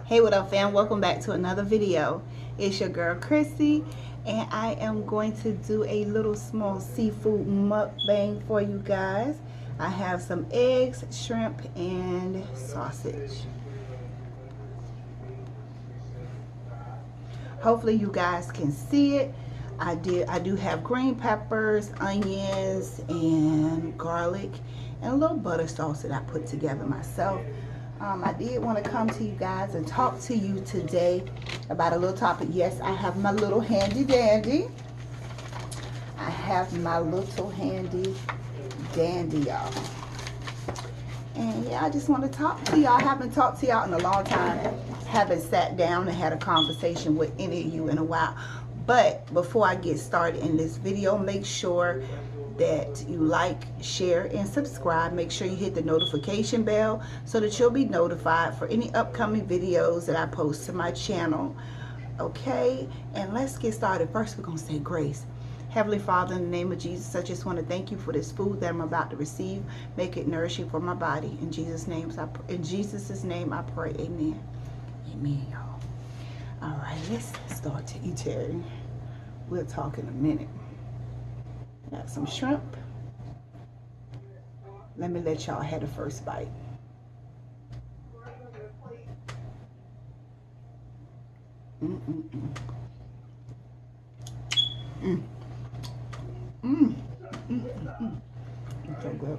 Hey, what up, fam? Welcome back to another video. It's your girl Chrissy, and I am going to do a little small seafood mukbang for you guys. I have some eggs, shrimp, and sausage. Hopefully you guys can see it. I do have green peppers, onions, and garlic, and a little butter sauce that I put together myself. I did want to come to you guys and talk to you today about a little topic. Yes, I have my little handy dandy. I have my little handy dandy, y'all. And yeah, I just want to talk to y'all. I haven't talked to y'all in a long time. Haven't sat down and had a conversation with any of you in a while. But before I get started in this video, make sure that you like, share, and subscribe. Make sure you hit the notification bell so that you'll be notified for any upcoming videos that I post to my channel. Okay, and let's get started. First, we're going to say grace. Heavenly Father, in the name of Jesus, I just want to thank you for this food that I'm about to receive. Make it nourishing for my body. In Jesus' name, I pray. Amen. Amen, y'all. All right, let's start to eat here. We'll talk in a minute. Got some shrimp. Let me let y'all have the first bite. It's so good.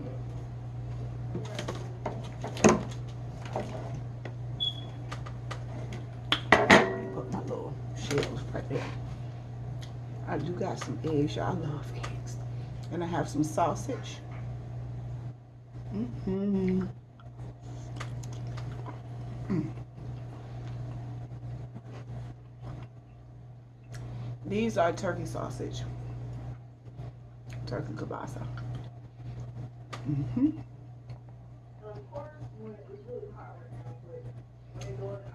Put my little shells right there. I do got some eggs. Y'all love eggs. And I have some sausage. These are turkey sausage. Turkey kielbasa.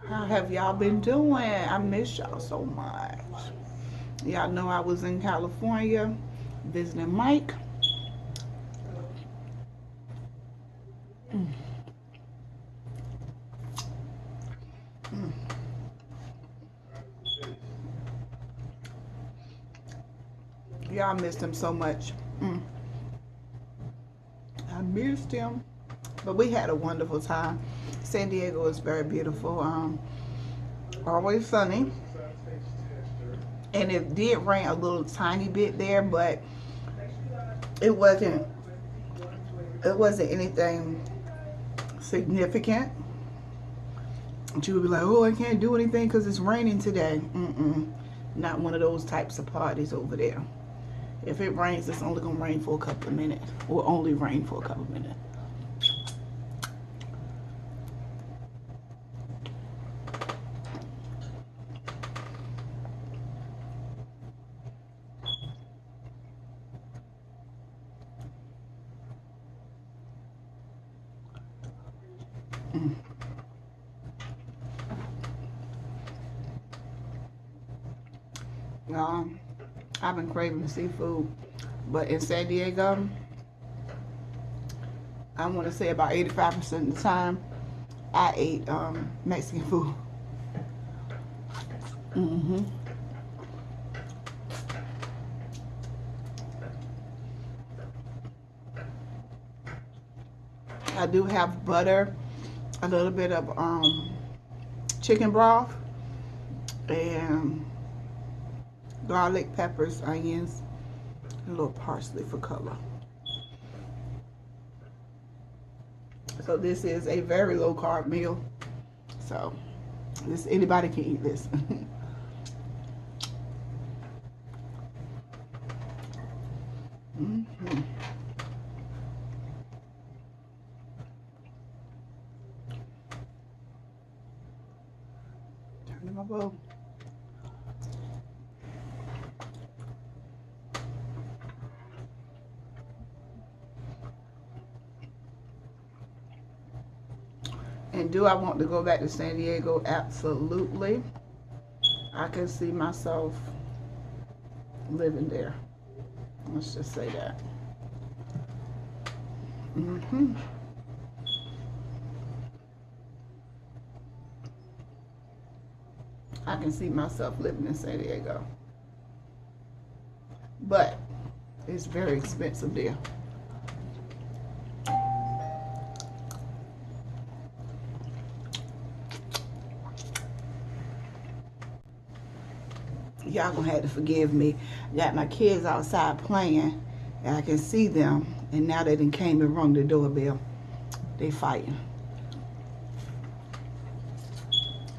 How have y'all been doing? I miss y'all so much. Y'all know I was in California visiting Mike. Y'all missed him so much. I missed him. But we had a wonderful time. San Diego is very beautiful. Always sunny. And it did rain a little tiny bit there, but it wasn't anything significant. You would be like, oh, I can't do anything because it's raining today. Not one of those types of parties over there. If it rains, it's only going to rain for a couple of minutes. Or only rain for a couple of minutes. I've been craving seafood, but in San Diego, I want to say about 85% of the time, I ate Mexican food. I do have butter, a little bit of chicken broth, and garlic, peppers, onions, and a little parsley for color. So this is a very low carb meal. So anybody can eat this. Turn to my bowl. And do I want to go back to San Diego? Absolutely. I can see myself living there. Let's just say that. I can see myself living in San Diego. But it's very expensive there. Y'all gonna have to forgive me. Got my kids outside playing, and I can see them. And now they done came and rung the doorbell. They fighting.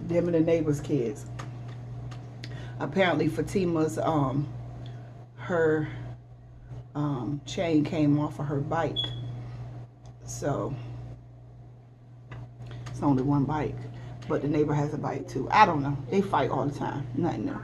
Them and the neighbor's kids. Apparently Fatima's her chain came off of her bike. So it's only one bike. But the neighbor has a bike too. I don't know. They fight all the time. Nothing new.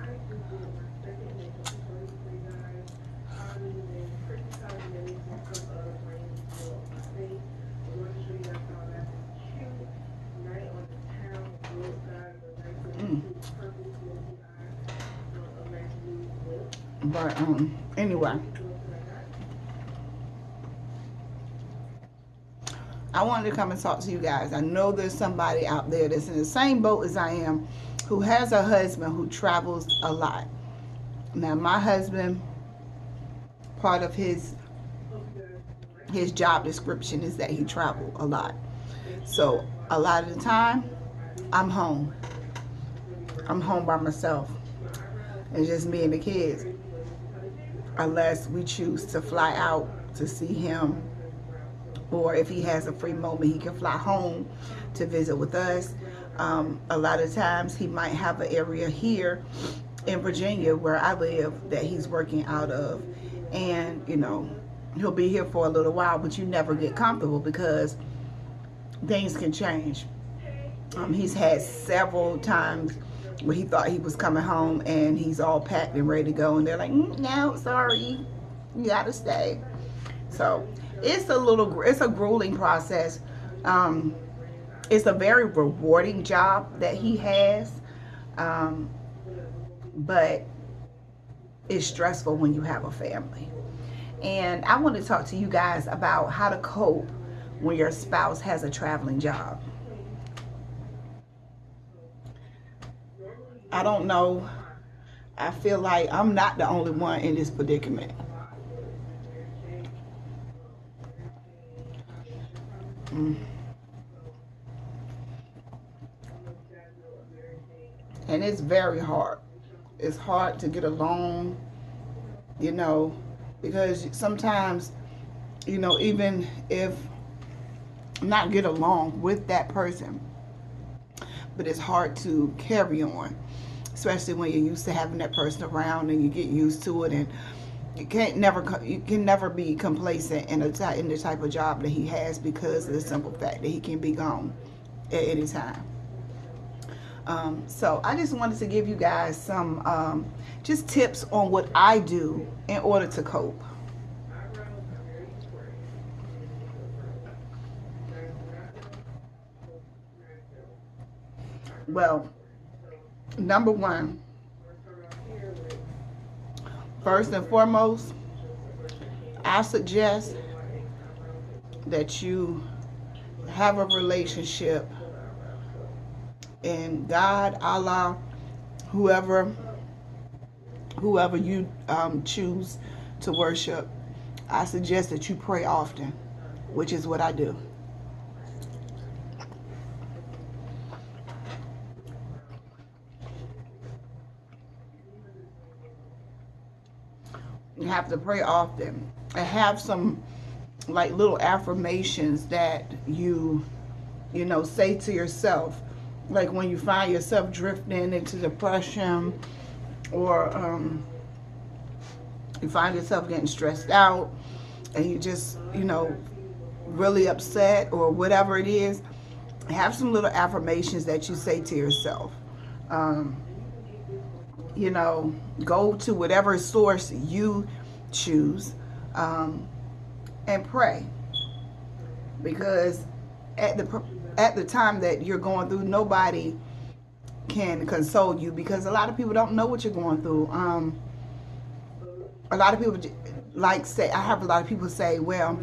But anyway, I wanted to come and talk to you guys. I know there's somebody out there that's in the same boat as I am, who has a husband who travels a lot. Now, my husband, part of his job description is that he travel a lot. So a lot of the time, I'm home. I'm home by myself. It's just me and the kids. Unless we choose to fly out to see him, or if he has a free moment, he can fly home to visit with us. A lot of times he might have an area here in Virginia where I live that he's working out of, and you know, he'll be here for a little while, but you never get comfortable because things can change. He's had several times where he thought he was coming home and he's all packed and ready to go, and they're like, no, sorry, you gotta stay. So it's a grueling process. It's a very rewarding job that he has, but it's stressful when you have a family. And I want to talk to you guys about how to cope when your spouse has a traveling job. I don't know. I feel like I'm not the only one in this predicament. And it's very hard. It's hard to get along, you know, because sometimes, you know, even if not get along with that person, but it's hard to carry on, especially when you're used to having that person around and you get used to it, and you can never be complacent in the type of job that he has, because of the simple fact that he can be gone at any time. So I just wanted to give you guys some just tips on what I do in order to cope. Well, number one, first and foremost, I suggest that you have a relationship, and God, Allah, whoever you choose to worship, I suggest that you pray often, which is what I do. You have to pray often and have some like little affirmations that you know, say to yourself. Like when you find yourself drifting into depression, or you find yourself getting stressed out and you just, you know, really upset or whatever it is, have some little affirmations that you say to yourself. You know, go to whatever source you choose, and pray, because at the time that you're going through, nobody can console you, because a lot of people don't know what you're going through. A lot of people I have a lot of people say, well,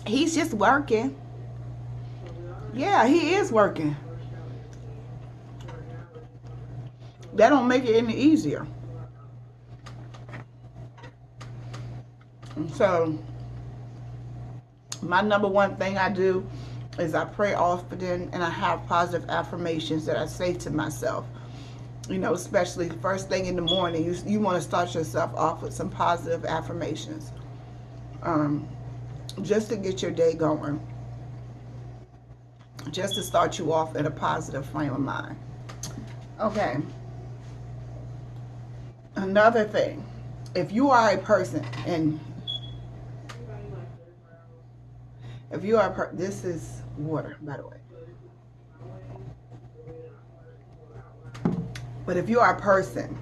he's just working. Yeah, he is working. That don't make it any easier. So my number one thing I do is I pray often, and I have positive affirmations that I say to myself. You know, especially first thing in the morning, you want to start yourself off with some positive affirmations, just to get your day going, just to start you off in a positive frame of mind. Okay. Another thing, if you are a person, and if you are this is water, by the way. But if you are a person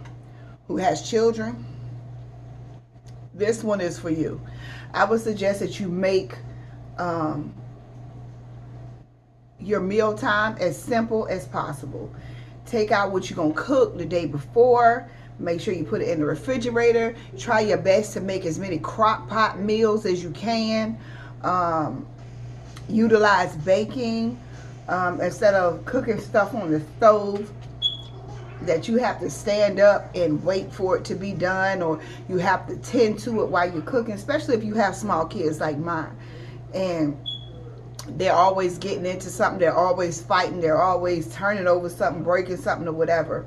who has children, this one is for you. I would suggest that you make your mealtime as simple as possible. Take out what you're going to cook the day before. Make sure you put it in the refrigerator. Try your best to make as many crock pot meals as you can. Utilize baking instead of cooking stuff on the stove that you have to stand up and wait for it to be done, or you have to tend to it while you're cooking, especially if you have small kids like mine. And they're always getting into something. They're always fighting. They're always turning over something, breaking something, or whatever.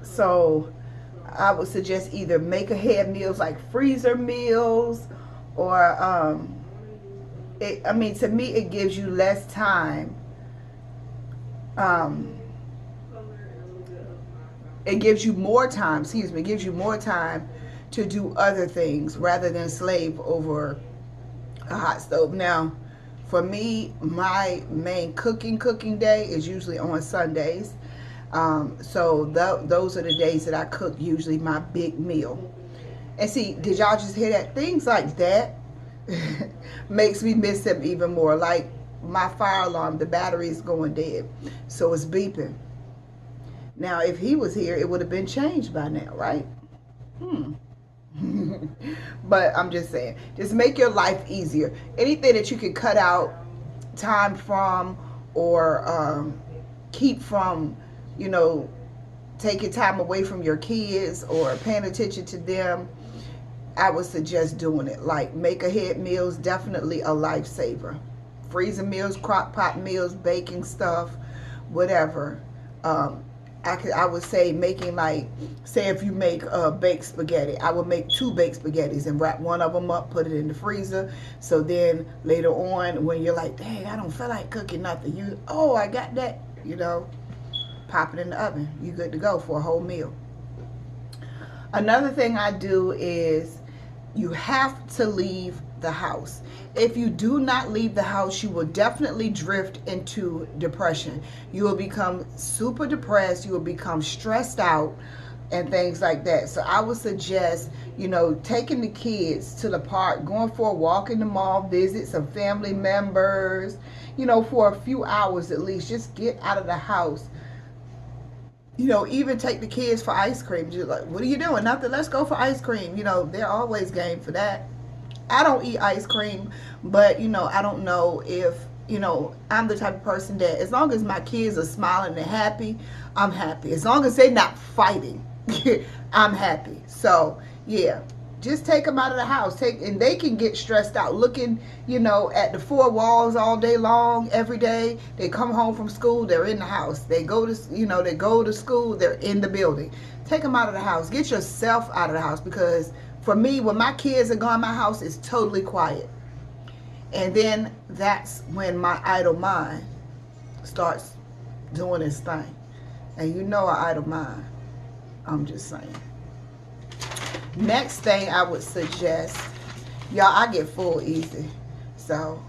So I would suggest either make ahead meals like freezer meals, or to me, it gives you less time. It gives you more time, it gives you more time to do other things rather than slave over a hot stove. Now, for me, my main cooking day is usually on Sundays. So those are the days that I cook usually my big meal. And see, did y'all just hear that? Things like that makes me miss them even more. Like my fire alarm, the battery is going dead, so it's beeping. Now, if he was here, it would have been changed by now, right? But I'm just saying, just make your life easier. Anything that you can cut out time from, or keep from, taking time away from your kids or paying attention to them, I would suggest doing it. Like make ahead meals, definitely a lifesaver. Freezer meals, crock pot meals, baking stuff, whatever. I would say making, like, say if you make baked spaghetti, I would make 2 baked spaghettis and wrap one of them up, put it in the freezer. So then later on, when you're like, dang, I don't feel like cooking nothing, I got that, pop it in the oven. You good to go for a whole meal. Another thing I do is you have to leave the house. If you do not leave the house, you will definitely drift into depression. You will become super depressed. You will become stressed out and things like that. So I would suggest, taking the kids to the park, going for a walk in the mall, visit some family members, for a few hours at least. Just get out of the house. Even take the kids for ice cream. Just like, what are you doing? Nothing. Let's go for ice cream. They're always game for that. I don't eat ice cream, but, I don't know if, I'm the type of person that as long as my kids are smiling and happy, I'm happy. As long as they're not fighting, I'm happy. So, yeah, just take them out of the house. And they can get stressed out looking, at the 4 walls all day long, every day. They come home from school, they're in the house. They go to school, they're in the building. Take them out of the house. Get yourself out of the house, because for me, when my kids are gone, my house is totally quiet. And then that's when my idle mind starts doing its thing. And an idle mind. I'm just saying. Next thing I would suggest, y'all, I get full easy. So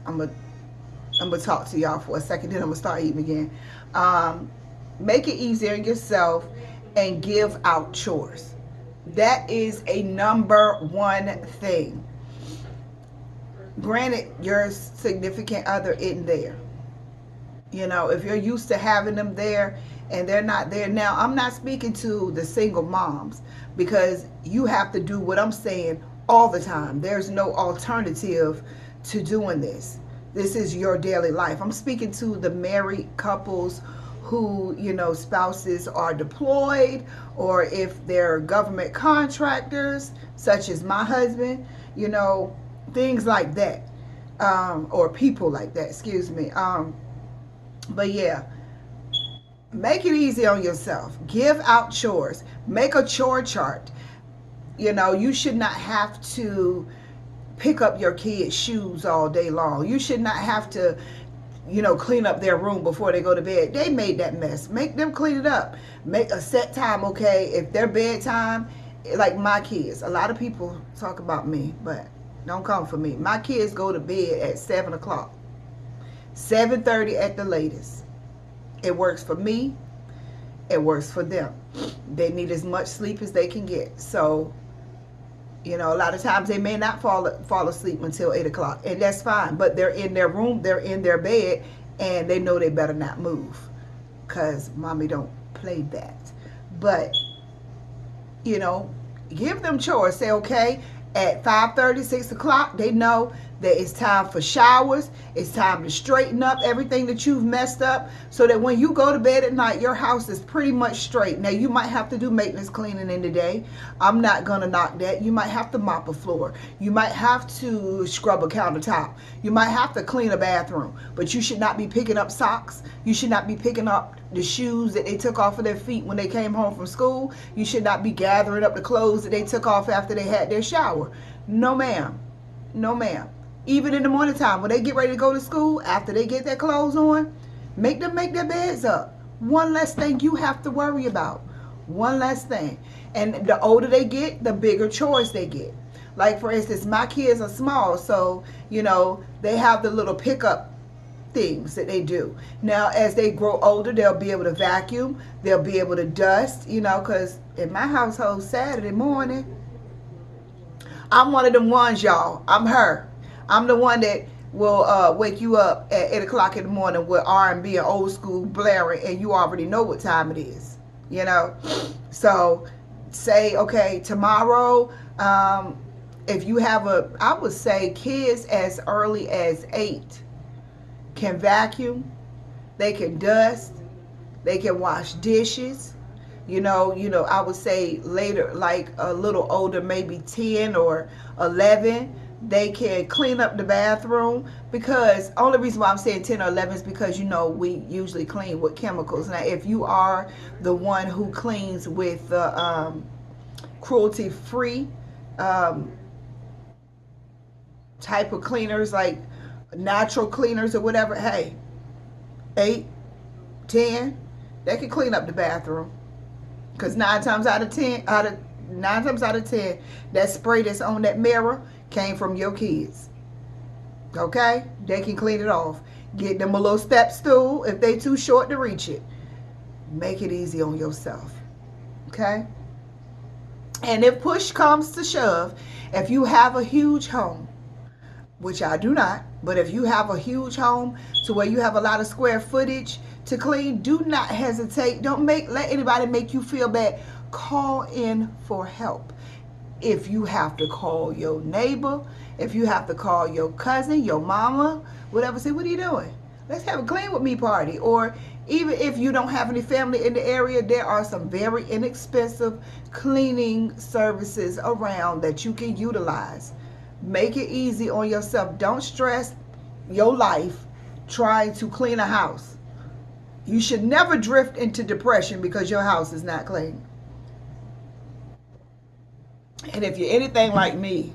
I'm gonna talk to y'all for a second, then I'm gonna start eating again. Make it easier on yourself and give out chores. That is a number one thing. Granted, your significant other isn't there. If you're used to having them there and they're not there now, I'm not speaking to the single moms, because you have to do what I'm saying all the time. There's no alternative to doing this. This is your daily life. I'm speaking to the married couples who, spouses are deployed, or if they're government contractors, such as my husband, things like that, or people like that, excuse me. But yeah, make it easy on yourself. Give out chores. Make a chore chart. You should not have to pick up your kids' shoes all day long. You should not have to, clean up their room before they go to bed. They made that mess. Make them clean it up. Make a set time, okay? If their bedtime, like my kids, a lot of people talk about me, but don't come for me. My kids go to bed at 7 o'clock, 7:30 at the latest. It works for me. It works for them. They need as much sleep as they can get. So, a lot of times they may not fall asleep until 8 o'clock, and that's fine. But they're in their room, they're in their bed, and they know they better not move, because mommy don't play that. But, give them chores. Say, okay, at 5:30, 6 o'clock, they know that it's time for showers. It's time to straighten up everything that you've messed up, so that when you go to bed at night, your house is pretty much straight. Now, you might have to do maintenance cleaning in the day. I'm not going to knock that. You might have to mop a floor. You might have to scrub a countertop. You might have to clean a bathroom. But you should not be picking up socks. You should not be picking up the shoes that they took off of their feet when they came home from school. You should not be gathering up the clothes that they took off after they had their shower. No, ma'am. No, ma'am. Even in the morning time, when they get ready to go to school, after they get their clothes on, make them make their beds up. One less thing you have to worry about. One less thing. And the older they get, the bigger chores they get. Like, for instance, my kids are small, so, they have the little pickup things that they do. Now, as they grow older, they'll be able to vacuum. They'll be able to dust, because in my household, Saturday morning, I'm one of them ones, y'all. I'm her. I'm the one that will wake you up at 8 o'clock in the morning with R&B and old school blaring, and you already know what time it is, So say, okay, tomorrow, if you have I would say kids as early as 8 can vacuum, they can dust, they can wash dishes. I would say later, like a little older, maybe 10 or 11, they can clean up the bathroom. Because only reason why I'm saying 10 or 11 is because, we usually clean with chemicals. Now, if you are the one who cleans with cruelty-free type of cleaners, like natural cleaners or whatever, hey, 8, 10, they can clean up the bathroom. Because 9 times out of 10, that spray that's on that mirror came from your kids. Okay? They can clean it off. Get them a little step stool if they too short to reach it. Make it easy on yourself. Okay? And if push comes to shove, if you have a huge home, which I do not, but if you have a huge home to where you have a lot of square footage to clean, do not hesitate. Don't let anybody make you feel bad. Call in for help. If you have to call your neighbor, if you have to call your cousin, your mama, whatever, say, what are you doing? Let's have a clean with me party. Or even if you don't have any family in the area, there are some very inexpensive cleaning services around that you can utilize. Make it easy on yourself. Don't stress your life trying to clean a house. You should never drift into depression because your house is not clean. And if you're anything like me,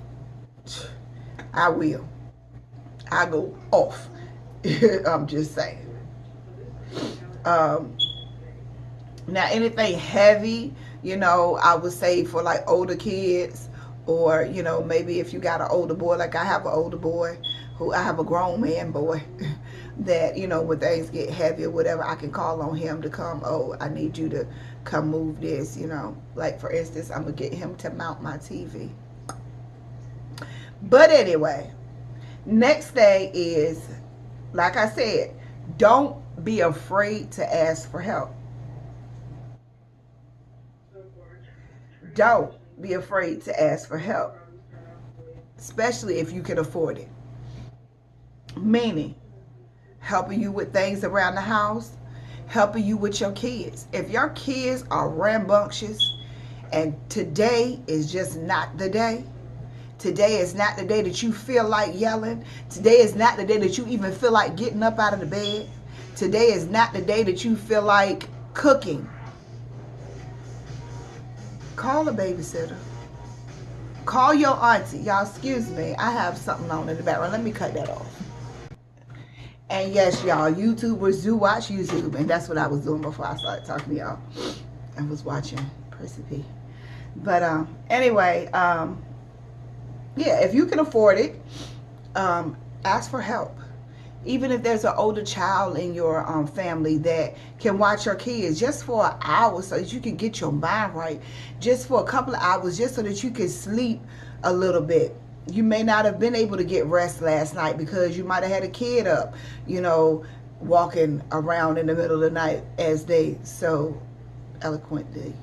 I will. I go off. I'm just saying. Now, anything heavy, I would say for like older kids, or, maybe if you got an older boy, like I have an older boy, I have a grown man boy, that, when things get heavy or whatever, I can call on him to come. Oh, I need you to come move this, like for instance, I'm gonna get him to mount my TV. But anyway, next thing is, like I said, don't be afraid to ask for help. Don't be afraid to ask for help, especially if you can afford it. Meaning, helping you with things around the house, helping you with your kids. If your kids are rambunctious and today is just not the day, today is not the day that you feel like yelling, today is not the day that you even feel like getting up out of the bed, today is not the day that you feel like cooking, call a babysitter. Call your auntie. Y'all, excuse me. I have something on in the background. Let me cut that off. And yes, y'all, YouTubers do watch YouTube. And that's what I was doing before I started talking to y'all. I was watching Percy P. But anyway, yeah, if you can afford it, ask for help. Even if there's an older child in your family that can watch your kids just for an hour so that you can get your mind right, just for a couple of hours, just so that you can sleep a little bit. You may not have been able to get rest last night because you might have had a kid up, you know, walking around in the middle of the night, as they so eloquently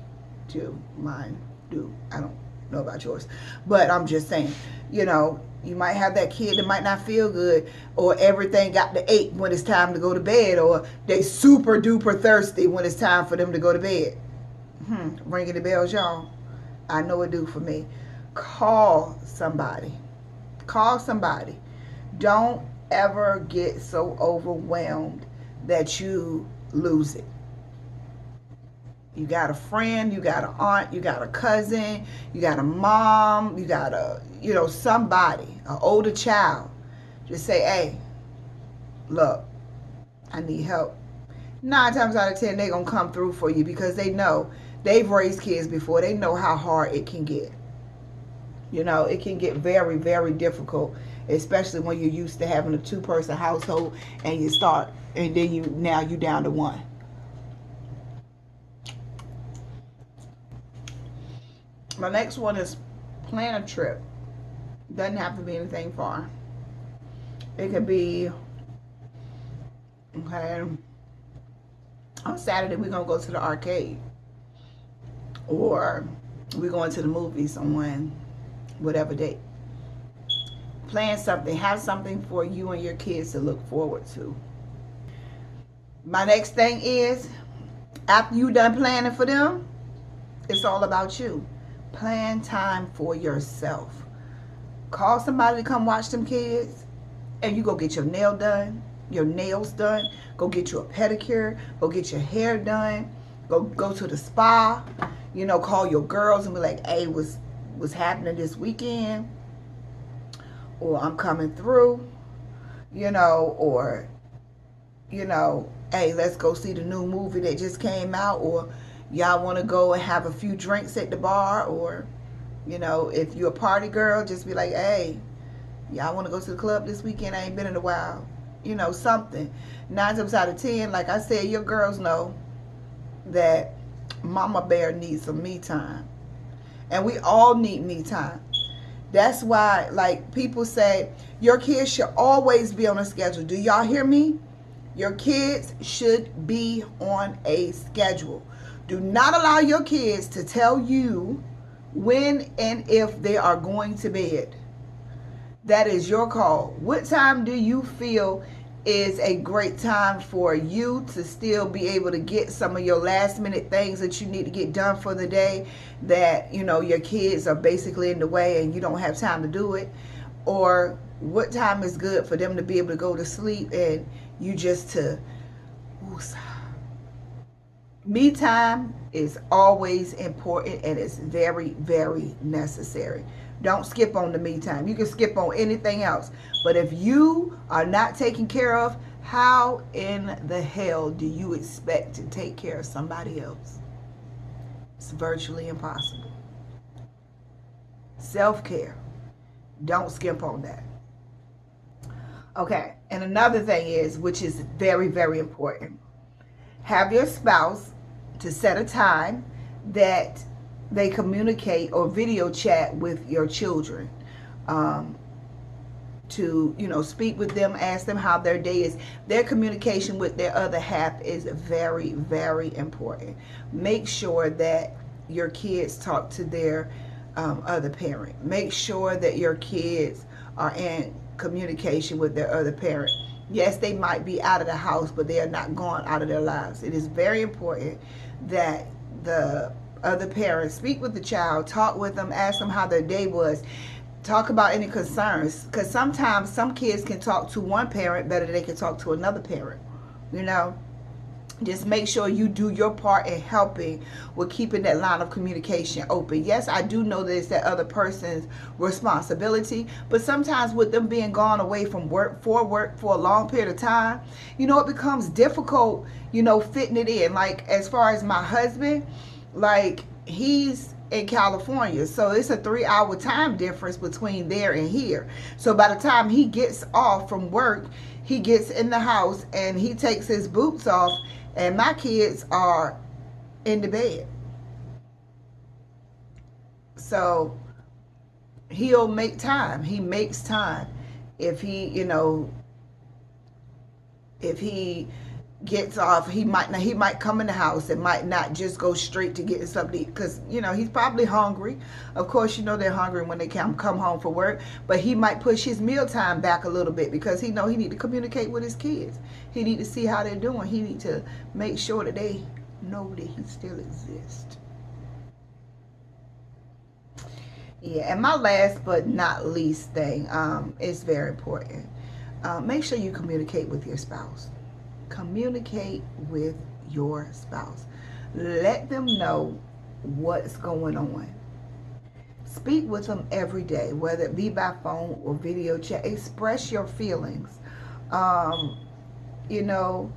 do. Mine do. I don't know about yours, but I'm just saying, you know, you might have that kid that might not feel good, or everything got to ache when it's time to go to bed, or they super duper thirsty when it's time for them to go to bed. Ringing the bells, y'all. I know it do for me. Call somebody. Call somebody. Don't ever get so overwhelmed that you lose it. You got a friend, you got an aunt, you got a cousin, you got a mom, you got a, you know, somebody, an older child. Just say, hey, look, I need help. 9 times out of 10, they're going to come through for you because they know they've raised kids before. They know how hard it can get. You know, it can get very, very difficult, especially when you're used to having a 2-person household and you start, and then now you down to 1. My next one is plan a trip. Doesn't have to be anything far. It could be, okay, on Saturday we're going to go to the arcade. Or we're going to the movies on whatever date. Plan something. Have something for you and your kids to look forward to. My next thing is, after you done planning for them, it's all about you. Plan time for yourself. Call somebody to come watch them kids, and you go get your nails done. Go get you a pedicure. Go get your hair done. Go to the spa. You know, call your girls and be like, hey, what's happening this weekend? Or I'm coming through. You know, or, you know, hey, let's go see the new movie that just came out. Or y'all want to go and have a few drinks at the bar. Or, you know, if you're a party girl, just be like, hey, y'all want to go to the club this weekend? I ain't been in a while. You know, something. 9 times out of 10, like I said, your girls know that Mama Bear needs some me time. And we all need me time. That's why, like, people say, your kids should always be on a schedule. Do y'all hear me? Your kids should be on a schedule. Do not allow your kids to tell you when and if they are going to bed. That is your call. What time do you feel is a great time for you to still be able to get some of your last minute things that you need to get done for the day, that, you know, your kids are basically in the way and you don't have time to do it? Or what time is good for them to be able to go to sleep and you just to woosah. Me time is always important, and it's very, very necessary. Don't skip on the me time. You can skip on anything else. But if you are not taken care of, how in the hell do you expect to take care of somebody else? It's virtually impossible. Self-care. Don't skip on that. Okay, and another thing is, which is very, very important, have your spouse to set a time that they communicate or video chat with your children, to, you know, speak with them, ask them how their day is. Their communication with their other half is very, very important. Make sure that your kids talk to their other parent. Make sure that your kids are in communication with their other parent. Yes, they might be out of the house, but they are not gone out of their lives. It is very important that the other parents speak with the child, talk with them, ask them how their day was, talk about any concerns. Because sometimes some kids can talk to one parent better than they can talk to another parent. You know, just make sure you do your part in helping with keeping that line of communication open. Yes, I do know that it's that other person's responsibility, but sometimes with them being gone away from work for a long period of time, you know, it becomes difficult, you know, fitting it in. Like, as far as my husband, like, he's in California, so it's a 3-hour time difference between there and here. So by the time he gets off from work, he gets in the house and he takes his boots off, and my kids are in the bed. So he'll make time. He makes time. If he, you know, if he gets off, he might come in the house and might not just go straight to getting something because, you know, he's probably hungry. Of course, you know, they're hungry when they come home from work, but he might push his mealtime back a little bit because he know he need to communicate with his kids. He need to see how they're doing. He need to make sure that they know that he still exists. Yeah, and my last but not least thing is very important. Make sure you communicate with your spouse. Communicate with your spouse. Let them know what's going on. Speak with them every day, whether it be by phone or video chat. Express your feelings. You know,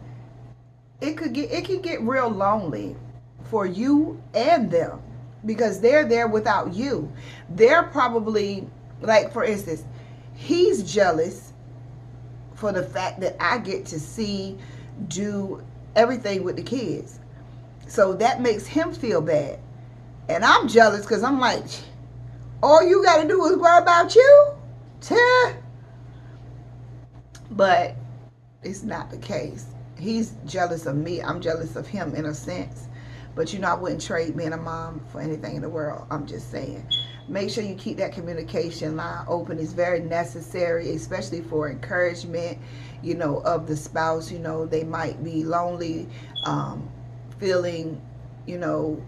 it can get real lonely for you and them because they're there without you. They're probably, like, for instance, he's jealous for the fact that I get to do everything with the kids. So that makes him feel bad. And I'm jealous because I'm like, all you got to do is worry about you? But it's not the case. He's jealous of me. I'm jealous of him in a sense. But, you know, I wouldn't trade being a mom for anything in the world. I'm just saying. Make sure you keep that communication line open. It's very necessary, especially for encouragement, you know, of the spouse. You know, they might be lonely, feeling, you know,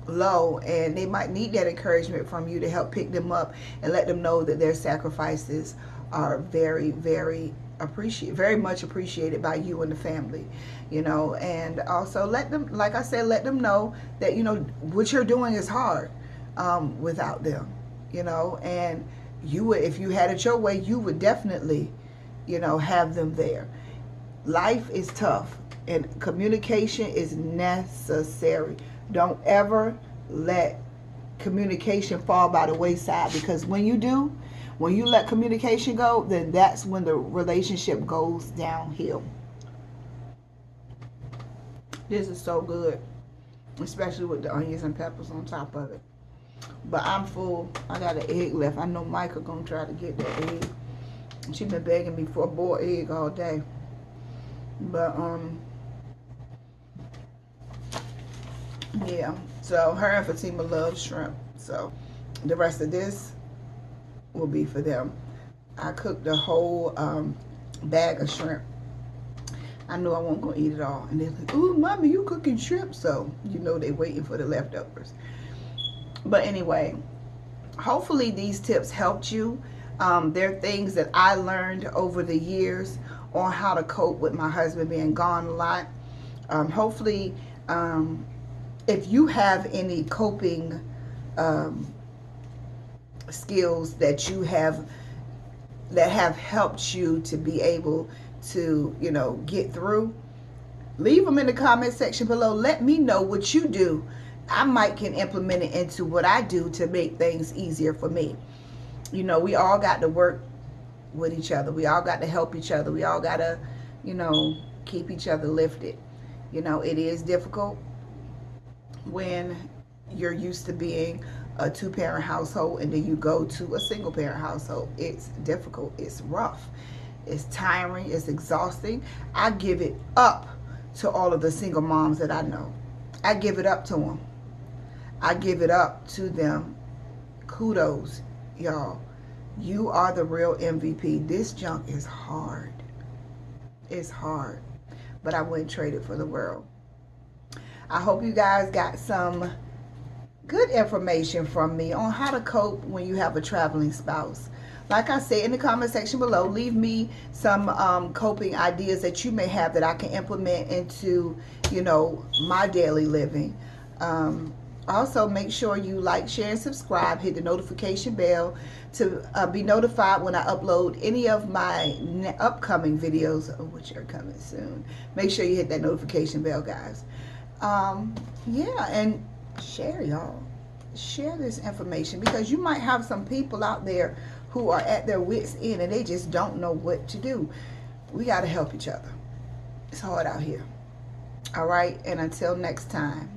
low, and they might need that encouragement from you to help pick them up and let them know that their sacrifices are very, very very much appreciated by you and the family, you know. And also let them, like I said, let them know that, you know, what you're doing is hard without them, you know. And you would, if you had it your way, you would definitely, you know, have them there. Life is tough and communication is necessary. Don't ever let communication fall by the wayside, because when you do, when you let communication go, then that's when the relationship goes downhill. This is so good, especially with the onions and peppers on top of it. But I'm full. I got an egg left. I know Micah gonna try to get that egg. She been begging me for a boiled egg all day. But yeah. So her and Fatima love shrimp. So the rest of this will be for them. I cooked a whole bag of shrimp. I knew I wasn't gonna eat it all, and they're like, "Ooh, mommy, you cooking shrimp?" So you know they waiting for the leftovers. But anyway, hopefully these tips helped you. They're things that I learned over the years on how to cope with my husband being gone a lot. Hopefully, if you have any coping skills that you have that have helped you to be able to, you know, get through, leave them in the comment section below. Let me know what you do. I might can implement it into what I do to make things easier for me. You know, we all got to work with each other. We all got to help each other. We all got to, you know, keep each other lifted. You know, it is difficult when you're used to being a two-parent household and then you go to a single-parent household. It's difficult. It's rough. It's tiring. It's exhausting. I give it up to all of the single moms that I know. I give it up to them. I give it up to them. Kudos, y'all. You are the real MVP. This junk is hard. It's hard, but I wouldn't trade it for the world. I hope you guys got some good information from me on how to cope when you have a traveling spouse. Like I said, in the comment section below, leave me some coping ideas that you may have that I can implement into, you know, my daily living. Also, make sure you like, share, and subscribe. Hit the notification bell to be notified when I upload any of my upcoming videos, which are coming soon. Make sure you hit that notification bell, guys. Yeah, and share, y'all. Share this information, because you might have some people out there who are at their wits' end and they just don't know what to do. We got to help each other. It's hard out here. All right, and until next time.